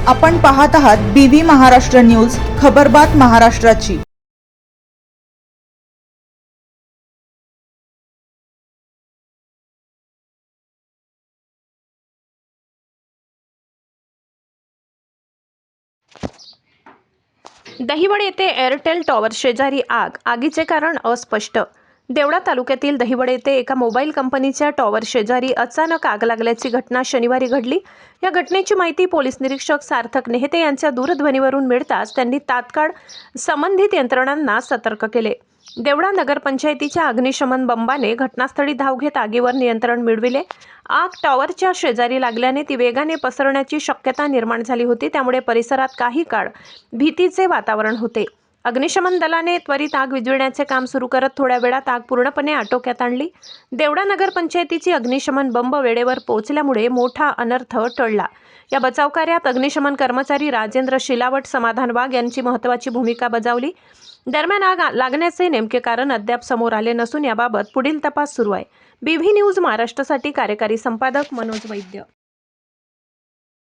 आपण पाहत आहात BV महाराष्ट्र न्यूज, खबरबात महाराष्ट्राची। दहिवड येथे एअरटेल टॉवर शेजारी आगीचे कारण अस्पष्ट। देवळा तालुक्यातील दहिवड येथे एका मोबाईल कंपनीच्या टॉवर शेजारी अचानक आग लागल्याची घटना शनिवारी घडली। या घटनेची माहिती पोलीस निरीक्षक सार्थक नेहते यांच्या दूरध्वनीवरून मिळताच त्यांनी तात्काळ संबंधित यंत्रणांना सतर्क केले। देवळा नगरपंचायतीच्या अग्निशमन बंबाने घटनास्थळी धाव घेत आगीवर नियंत्रण मिळविले। आग टॉवरच्या शेजारी लागल्याने ती वेगाने पसरण्याची शक्यता निर्माण झाली होती, त्यामुळे परिसरात काही काळ भीतीचे वातावरण होते। अग्निशमन दलाने त्वरित आग विझविण्याचे काम सुरू करत थोड्या वेळात आग पूर्णपणे आटोक्यात आणली। देवळा नगरपंचायतीची अग्निशमन बंब वेळेवर पोहोचल्यामुळे मोठा अनर्थ टळला। या बचाव कार्यात अग्निशमन कर्मचारी राजेंद्र शिलावट, समाधान वाघ यांची महत्त्वाची भूमिका बजावली। दरम्यान आग लागण्याचे नेमके कारण अद्याप समोर आले नसून याबाबत पुढील तपास सुरू आहे। BV न्यूज महाराष्ट्रासाठी कार्यकारी संपादक मनोज वैद्य।